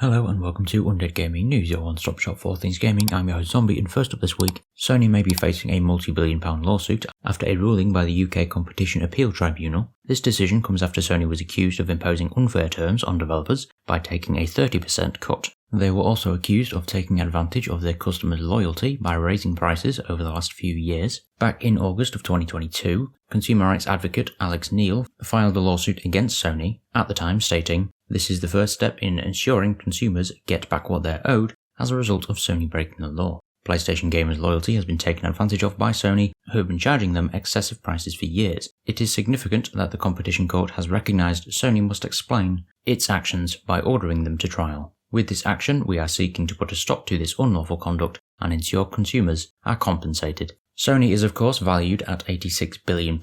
Hello and welcome to Undead Gaming News, your one-stop shop for all things gaming. I'm your host Zombie, and first up this week, Sony may be facing a multi-billion-pound lawsuit after a ruling by the UK Competition Appeal Tribunal. This decision comes after Sony was accused of imposing unfair terms on developers by taking a 30% cut. They were also accused of taking advantage of their customers' loyalty by raising prices over the last few years. Back in August of 2022, consumer rights advocate Alex Neil filed a lawsuit against Sony, at the time stating, "This is the first step in ensuring consumers get back what they're owed as a result of Sony breaking the law. PlayStation gamers' loyalty has been taken advantage of by Sony, who have been charging them excessive prices for years. It is significant that the competition court has recognised Sony must explain its actions by ordering them to trial. With this action, we are seeking to put a stop to this unlawful conduct and ensure consumers are compensated." Sony is of course valued at £86 billion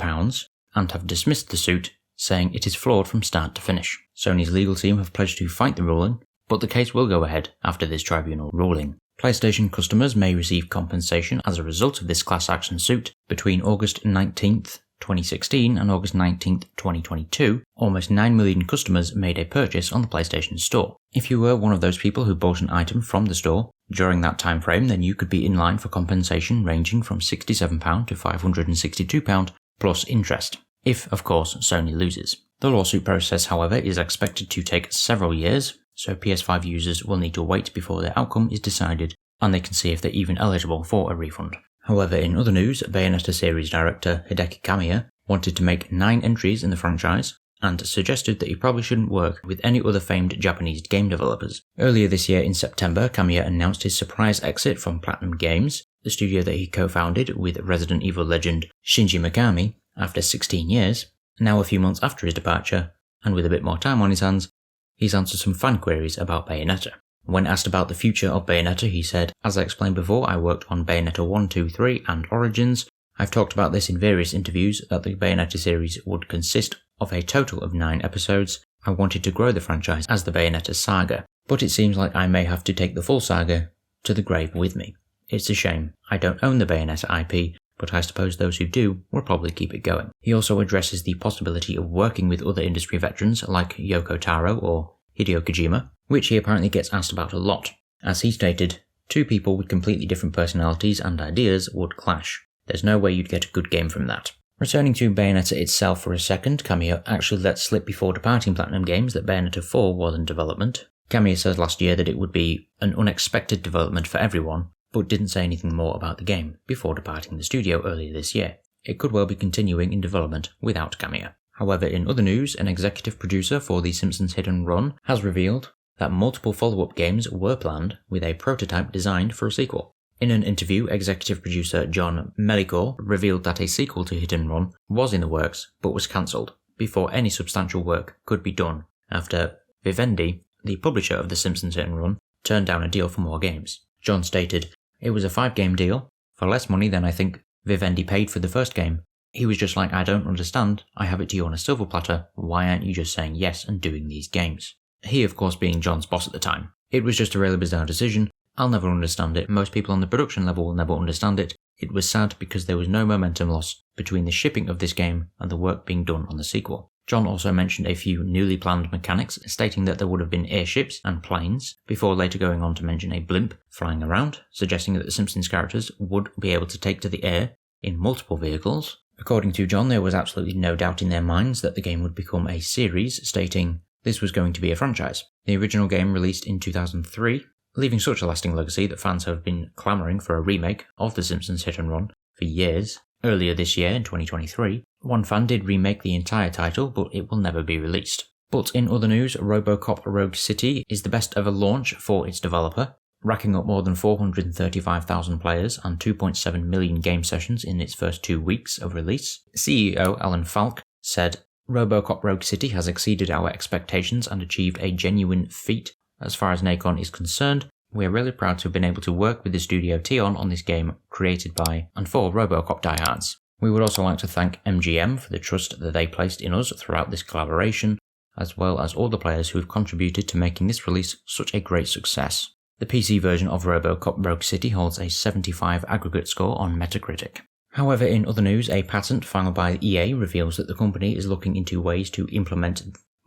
and have dismissed the suit, saying it is flawed from start to finish. Sony's legal team have pledged to fight the ruling, but the case will go ahead after this tribunal ruling. PlayStation customers may receive compensation as a result of this class action suit. Between August 19th, 2016 and August 19th, 2022, almost 9 million customers made a purchase on the PlayStation Store. If you were one of those people who bought an item from the store during that time frame, then you could be in line for compensation ranging from £67 to £562 plus interest. If, of course, Sony loses. The lawsuit process, however, is expected to take several years, so PS5 users will need to wait before their outcome is decided, and they can see if they're even eligible for a refund. However, in other news, Bayonetta series director Hideki Kamiya wanted to make 9 entries in the franchise, and suggested that he probably shouldn't work with any other famed Japanese game developers. Earlier this year in September, Kamiya announced his surprise exit from Platinum Games, the studio that he co-founded with Resident Evil legend Shinji Mikami, after 16 years. Now a few months after his departure, and with a bit more time on his hands, he's answered some fan queries about Bayonetta. When asked about the future of Bayonetta, he said, "As I explained before, I worked on Bayonetta 1, 2, 3 and Origins. I've talked about this in various interviews that the Bayonetta series would consist of a total of 9 episodes. I wanted to grow the franchise as the Bayonetta saga, but it seems like I may have to take the full saga to the grave with me. It's a shame. I don't own the Bayonetta IP, but I suppose those who do will probably keep it going." He also addresses the possibility of working with other industry veterans like Yoko Taro or Hideo Kojima, which he apparently gets asked about a lot. As he stated, "Two people with completely different personalities and ideas would clash. There's no way you'd get a good game from that." Returning to Bayonetta itself for a second, Kamiya actually let slip before departing Platinum Games that Bayonetta 4 was in development. Kamiya said last year that it would be an unexpected development for everyone, but didn't say anything more about the game before departing the studio earlier this year. It could well be continuing in development without Kamiya. However, in other news, an executive producer for the Simpsons Hit and Run has revealed that multiple follow-up games were planned with a prototype designed for a sequel. In an interview, executive producer John Melikor revealed that a sequel to Hit and Run was in the works but was cancelled before any substantial work could be done after Vivendi, the publisher of The Simpsons Hit and Run, turned down a deal for more games. John stated, "It was a 5-game deal, for less money than I think Vivendi paid for the first game. He was just like, I don't understand, I have it to you on a silver platter, why aren't you just saying yes and doing these games?" He of course being John's boss at the time. "It was just a really bizarre decision. I'll never understand it. Most people on the production level will never understand it. It was sad because there was no momentum loss between the shipping of this game and the work being done on the sequel." John also mentioned a few newly planned mechanics, stating that there would have been airships and planes, before later going on to mention a blimp flying around, suggesting that the Simpsons characters would be able to take to the air in multiple vehicles. According to John, there was absolutely no doubt in their minds that the game would become a series, stating this was going to be a franchise. The original game released in 2003, leaving such a lasting legacy that fans have been clamouring for a remake of The Simpsons Hit and Run for years. Earlier this year, in 2023, one fan did remake the entire title, but it will never be released. But in other news, RoboCop Rogue City is the best ever launch for its developer, racking up more than 435,000 players and 2.7 million game sessions in its first 2 weeks of release. CEO Alan Falk said, "RoboCop Rogue City has exceeded our expectations and achieved a genuine feat. As far as Nacon is concerned, we are really proud to have been able to work with the studio Tion on this game created by and for RoboCop diehards. We would also like to thank MGM for the trust that they placed in us throughout this collaboration, as well as all the players who have contributed to making this release such a great success." The PC version of RoboCop Rogue City holds a 75 aggregate score on Metacritic. However, in other news, a patent filed by EA reveals that the company is looking into ways to implement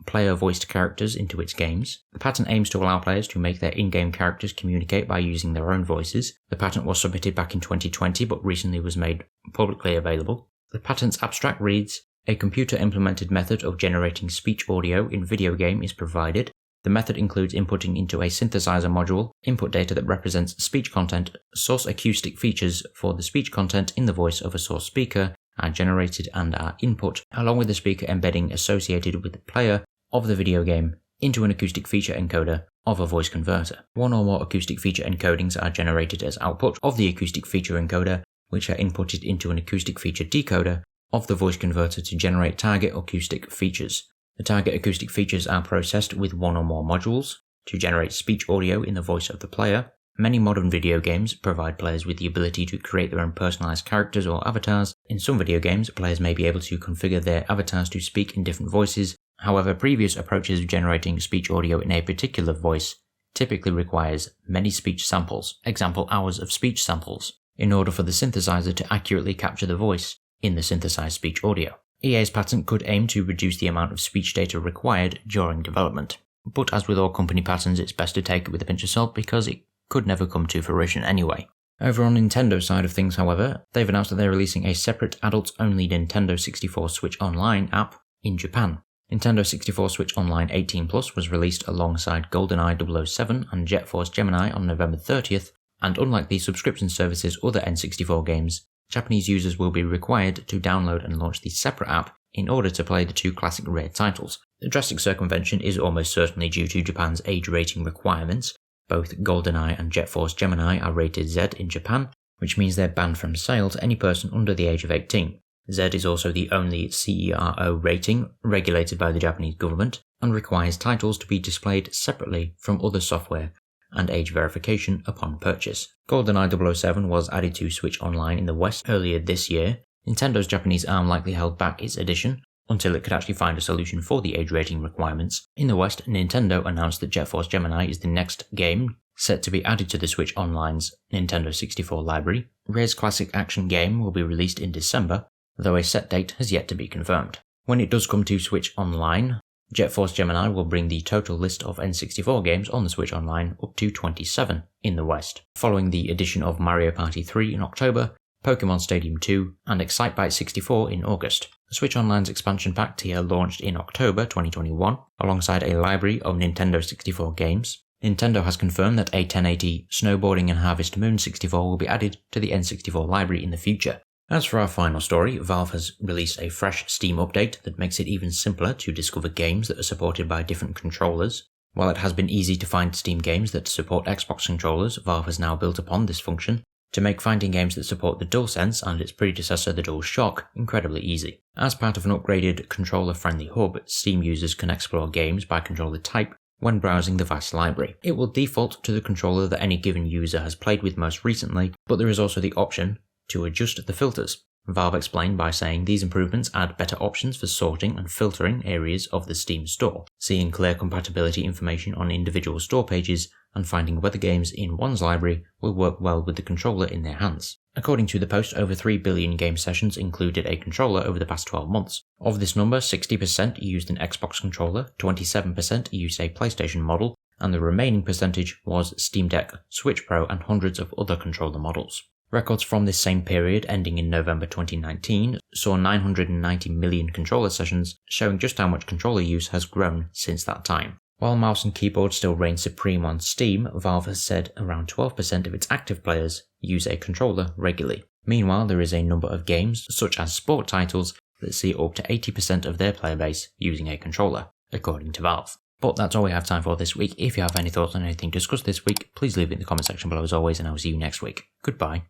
player-voiced characters into its games. The patent aims to allow players to make their in-game characters communicate by using their own voices. The patent was submitted back in 2020 but recently was made publicly available. The patent's abstract reads, "A computer-implemented method of generating speech audio in video game is provided. The method includes inputting into a synthesizer module input data that represents speech content. Source acoustic features for the speech content in the voice of a source speaker are generated and are input, along with the speaker embedding associated with the player of the video game into an acoustic feature encoder of a voice converter. One or more acoustic feature encodings are generated as output of the acoustic feature encoder, which are inputted into an acoustic feature decoder of the voice converter to generate target acoustic features. The target acoustic features are processed with one or more modules to generate speech audio in the voice of the player. Many modern video games provide players with the ability to create their own personalized characters or avatars. In some video games, players may be able to configure their avatars to speak in different voices. However, previous approaches of generating speech audio in a particular voice typically requires many speech samples, example hours of speech samples, in order for the synthesizer to accurately capture the voice in the synthesized speech audio. EA's patent could aim to reduce the amount of speech data required during development. But as with all company patents, it's best to take it with a pinch of salt because it could never come to fruition anyway. Over on Nintendo's side of things, however, they've announced that they're releasing a separate adults-only Nintendo 64 Switch Online app in Japan. Nintendo 64 Switch Online 18 Plus was released alongside GoldenEye 007 and Jet Force Gemini on November 30th, and unlike the subscription service's other N64 games, Japanese users will be required to download and launch the separate app in order to play the two classic rare titles. The drastic circumvention is almost certainly due to Japan's age rating requirements. Both GoldenEye and Jet Force Gemini are rated Z in Japan, which means they're banned from sale to any person under the age of 18. Z is also the only CERO rating regulated by the Japanese government and requires titles to be displayed separately from other software and age verification upon purchase. GoldenEye 007 was added to Switch Online in the West earlier this year. Nintendo's Japanese arm likely held back its addition until it could actually find a solution for the age rating requirements. In the West, Nintendo announced that Jet Force Gemini is the next game set to be added to the Switch Online's Nintendo 64 library. Rare's classic action game will be released in December, though a set date has yet to be confirmed. When it does come to Switch Online, Jet Force Gemini will bring the total list of N64 games on the Switch Online up to 27 in the West, following the addition of Mario Party 3 in October, Pokemon Stadium 2, and Excitebike 64 in August. The Switch Online's expansion pack tier launched in October 2021, alongside a library of Nintendo 64 games. Nintendo has confirmed that a 1080 Snowboarding and Harvest Moon 64 will be added to the N64 library in the future. As for our final story, Valve has released a fresh Steam update that makes it even simpler to discover games that are supported by different controllers. While it has been easy to find Steam games that support Xbox controllers, Valve has now built upon this function to make finding games that support the DualSense and its predecessor the DualShock incredibly easy. As part of an upgraded controller-friendly hub, Steam users can explore games by controller type when browsing the vast library. It will default to the controller that any given user has played with most recently, but there is also the option to adjust the filters. Valve explained by saying these improvements add better options for sorting and filtering areas of the Steam store, seeing clear compatibility information on individual store pages, and finding whether games in one's library will work well with the controller in their hands. According to the post, over 3 billion game sessions included a controller over the past 12 months. Of this number, 60% used an Xbox controller, 27% used a PlayStation model, and the remaining percentage was Steam Deck, Switch Pro, and hundreds of other controller models. Records from this same period, ending in November 2019, saw 990 million controller sessions, showing just how much controller use has grown since that time. While mouse and keyboard still reign supreme on Steam, Valve has said around 12% of its active players use a controller regularly. Meanwhile, there is a number of games, such as sport titles, that see up to 80% of their player base using a controller, according to Valve. But that's all we have time for this week. If you have any thoughts on anything discussed this week, please leave it in the comment section below as always, and I will see you next week. Goodbye.